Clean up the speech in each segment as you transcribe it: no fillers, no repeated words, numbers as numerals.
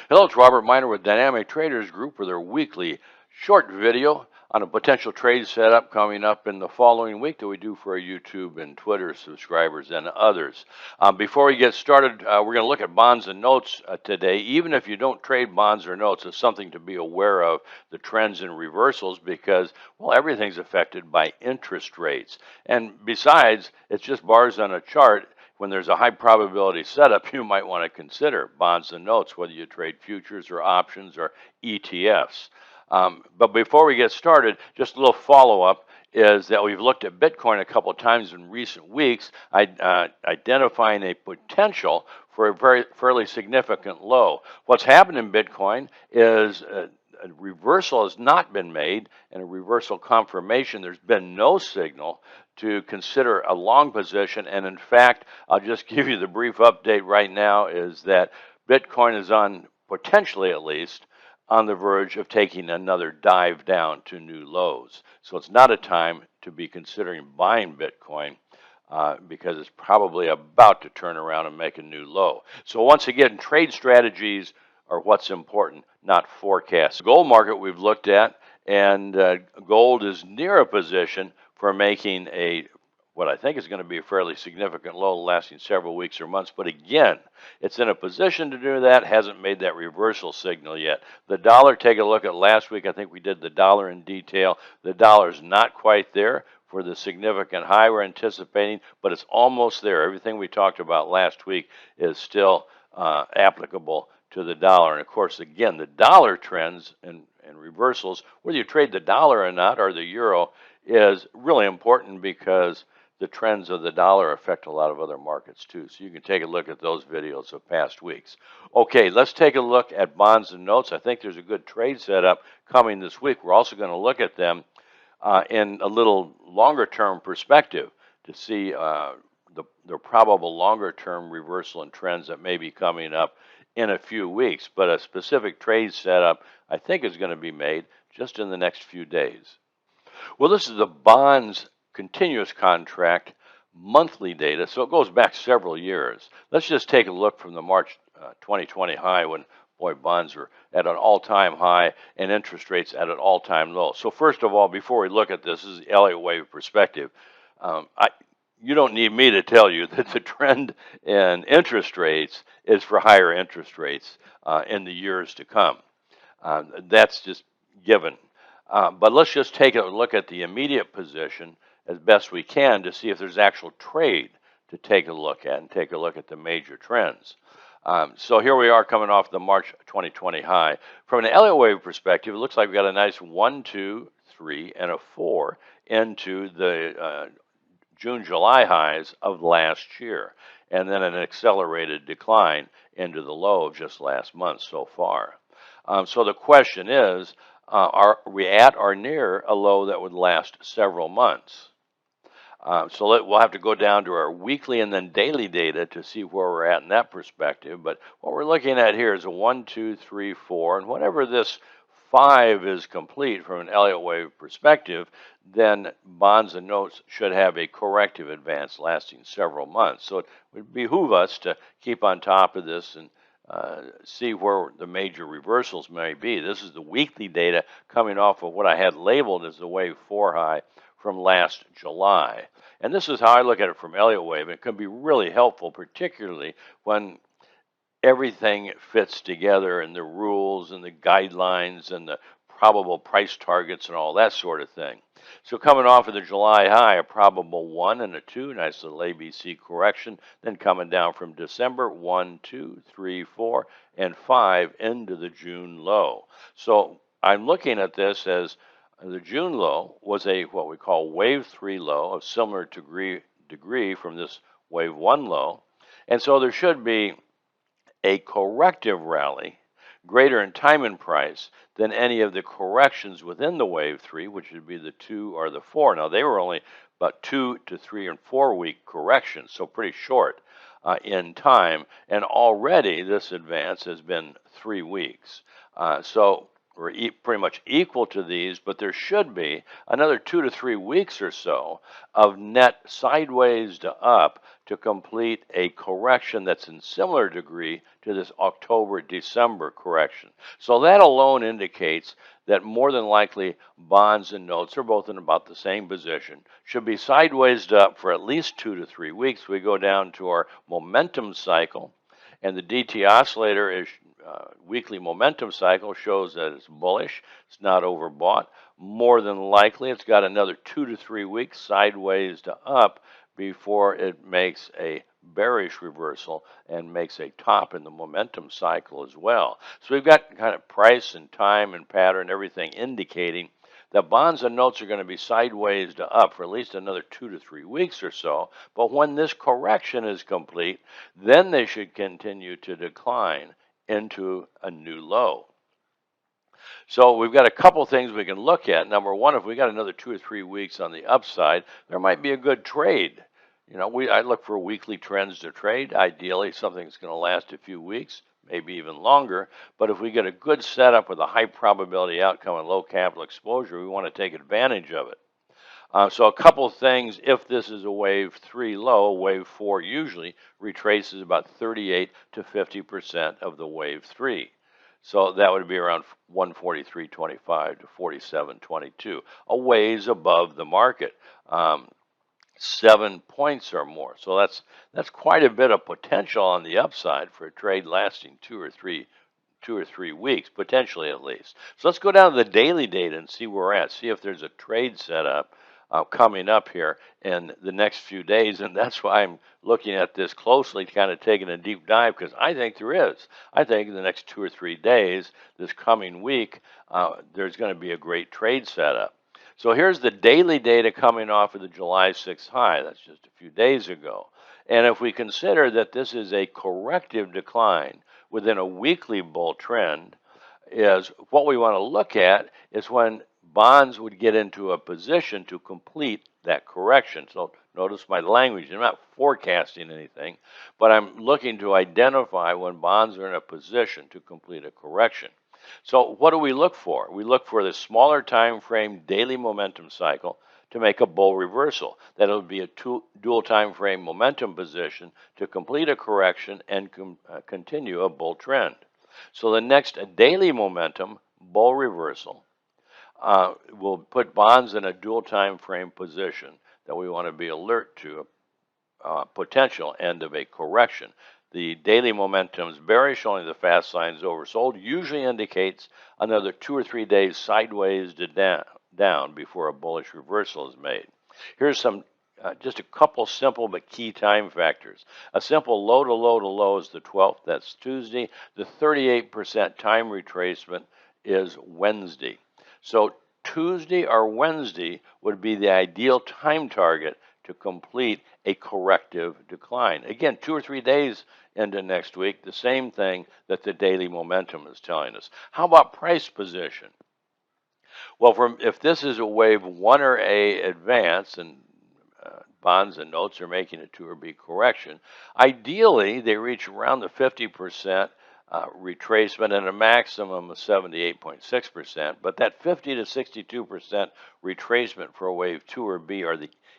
Hello, it's Robert Miner with Dynamic Traders Group for their weekly short video on a potential trade setup coming up in the following week that we do for our YouTube and Twitter subscribers and others. Before we get started, we're going to look at bonds and notes today. Even if you don't trade bonds or notes, it's something to be aware of, the trends and reversals, because, well, everything's affected by interest rates. And besides, it's just bars on a chart. When there's a high probability setup, you might want to consider bonds and notes, whether you trade futures or options or ETFs. But before we get started, just a little follow-up is that we've looked at Bitcoin a couple of times in recent weeks, identifying a potential for a fairly significant low. What's happened in Bitcoin is a reversal has not been made, and a reversal confirmation, there's been no signal to consider a long position. And in fact, I'll just give you the brief update right now is that Bitcoin is on, potentially at least, on the verge of taking another dive down to new lows. So it's not a time to be considering buying Bitcoin because it's probably about to turn around and make a new low. So once again, trade strategies are what's important, not forecasts. The gold market we've looked at, and gold is near a position for making what I think is going to be a fairly significant low lasting several weeks or months. But again, it's in a position to do that, hasn't made that reversal signal yet. The dollar, take a look at last week. I think we did the dollar in detail. The dollar's not quite there for the significant high we're anticipating, but it's almost there. Everything we talked about last week is still applicable to the dollar. And of course, again, the dollar trends and reversals, whether you trade the dollar or not, or the euro, is really important because the trends of the dollar affect a lot of other markets too. So you can take a look at those videos of past weeks. Okay, let's take a look at bonds and notes. I think there's a good trade setup coming this week. We're also going to look at them in a little longer term perspective to see the probable longer term reversal and trends that may be coming up in a few weeks. But a specific trade setup I think is going to be made just in the next few days. Well, this is the bonds continuous contract monthly data, so it goes back several years. Let's just take a look from the March 2020 high when, boy, bonds were at an all-time high and interest rates at an all-time low. So first of all, before we look at this is the Elliott wave perspective. You don't need me to tell you that the trend in interest rates is for higher interest rates in the years to come. That's just given. But let's just take a look at the immediate position as best we can to see if there's actual trade to take a look at and take a look at the major trends. So here we are coming off the March 2020 high. From an Elliott wave perspective, it looks like we got a nice 1, 2, 3, and a 4 into the June-July highs of last year, and then an accelerated decline into the low of just last month so far. So the question is, are we at or near a low that would last several months? So we'll have to go down to our weekly and then daily data to see where we're at in that perspective. But what we're looking at here is a 1, 2, 3, 4, and whenever this 5 is complete from an Elliott wave perspective, then bonds and notes should have a corrective advance lasting several months. So it would behoove us to keep on top of this and see where the major reversals may be. This is the weekly data coming off of what I had labeled as the wave 4 high from last July. And this is how I look at it from Elliott wave. It can be really helpful, particularly when everything fits together and the rules and the guidelines and the probable price targets and all that sort of thing. So coming off of the July high, a probable 1 and a 2, nice little ABC correction. Then coming down from December, 1, 2, 3, 4, and 5 into the June low. So I'm looking at this as the June low was a what we call wave 3 low of similar degree from this wave 1 low. And so there should be a corrective rally greater in time and price than any of the corrections within the wave 3, which would be the 2 or the 4. Now, they were only about 2 to 3 and 4 week corrections, so pretty short in time. And already this advance has been 3 weeks. So pretty much equal to these, but there should be another 2 to 3 weeks or so of net sideways to up to complete a correction that's in similar degree to this October-December correction. So that alone indicates that more than likely bonds and notes are both in about the same position, should be sideways to up for at least 2 to 3 weeks. We go down to our momentum cycle, and the DT oscillator is weekly momentum cycle shows that it's bullish. It's not overbought. More than likely, it's got another 2 to 3 weeks sideways to up before it makes a bearish reversal and makes a top in the momentum cycle as well. So we've got kind of price and time and pattern, everything indicating that bonds and notes are going to be sideways to up for at least another 2 to 3 weeks or so. But when this correction is complete, then they should continue to decline into a new low. So we've got a couple things we can look at. Number one, if we got another 2 or 3 weeks on the upside, there might be a good trade. I look for weekly trends to trade. Ideally, something that's going to last a few weeks, maybe even longer. But if we get a good setup with a high probability outcome and low capital exposure, we want to take advantage of it. So a couple things, if this is a wave 3 low, wave 4 usually retraces about 38 to 50% of the wave 3. So that would be around 143.25 to 47.22, a ways above the market, 7 points or more. So that's quite a bit of potential on the upside for a trade lasting 2 or 3 weeks, potentially at least. So let's go down to the daily data and see where we're at, see if there's a trade setup coming up here in the next few days. And that's why I'm looking at this closely, kind of taking a deep dive, because I think there is. I think in the next 2 or 3 days, this coming week, there's going to be a great trade setup. So here's the daily data coming off of the July 6th high. That's just a few days ago. And if we consider that this is a corrective decline within a weekly bull trend, is what we want to look at is when bonds would get into a position to complete that correction. So notice my language. I'm not forecasting anything, but I'm looking to identify when bonds are in a position to complete a correction. So what do we look for? We look for the smaller time frame daily momentum cycle to make a bull reversal. That'll be a dual time frame momentum position to complete a correction and continue a bull trend. So the next daily momentum bull reversal will put bonds in a dual time frame position that we want to be alert to potential end of a correction. The daily momentum is bearish, only the fast signs oversold, usually indicates another 2 or 3 days sideways to down before a bullish reversal is made. Here's some just a couple simple but key time factors. A simple low to low to low is the 12th, that's Tuesday. The 38% time retracement is Wednesday. So Tuesday or Wednesday would be the ideal time target to complete a corrective decline. Again, 2 or 3 days into next week, the same thing that the daily momentum is telling us. How about price position? Well, if this is a wave 1 or A advance and bonds and notes are making a 2 or B correction, ideally they reach around the 50% retracement and a maximum of 78.6%. But that 50 to 62% retracement for a wave 2 or B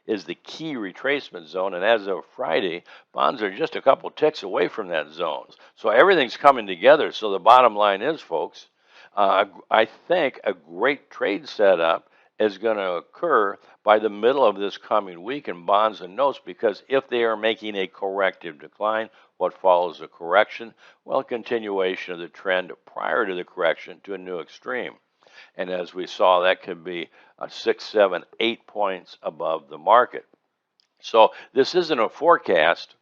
is the key retracement zone. And as of Friday, bonds are just a couple ticks away from that zone. So everything's coming together. So the bottom line is, folks, I think a great trade setup is going to occur by the middle of this coming week in bonds and notes, because if they are making a corrective decline, what follows a correction? Well, a continuation of the trend prior to the correction to a new extreme. And as we saw, that could be 6, 7, 8 points above the market. So this isn't a forecast,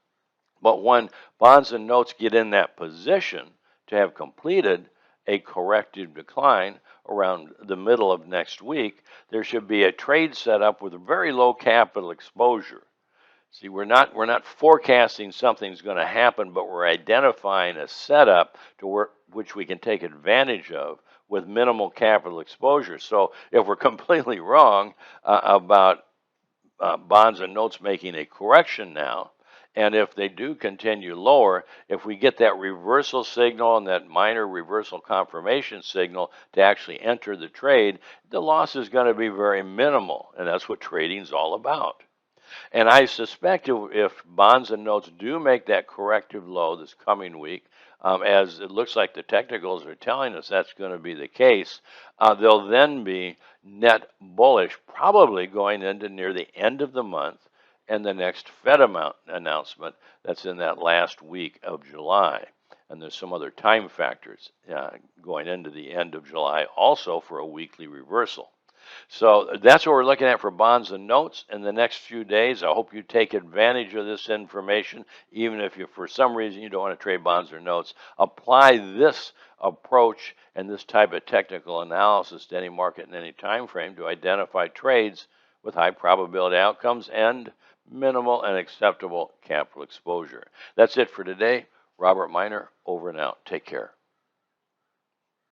but when bonds and notes get in that position to have completed a corrective decline around the middle of next week, there should be a trade set up with a very low capital exposure. See, we're not forecasting something's going to happen, but we're identifying a setup which we can take advantage of with minimal capital exposure. So if we're completely wrong about bonds and notes making a correction now, And if they do continue lower, if we get that reversal signal and that minor reversal confirmation signal to actually enter the trade, the loss is going to be very minimal. And that's what trading's all about. And I suspect if bonds and notes do make that corrective low this coming week, as it looks like the technicals are telling us that's going to be the case, they'll then be net bullish, probably going into near the end of the month and the next Fed amount announcement that's in that last week of July. And there's some other time factors going into the end of July also for a weekly reversal. So that's what we're looking at for bonds and notes in the next few days. I hope you take advantage of this information, even if you, for some reason, you don't want to trade bonds or notes. Apply this approach and this type of technical analysis to any market in any time frame to identify trades with high probability outcomes and minimal and acceptable capital exposure. That's it for today. Robert Miner, over and out. Take care.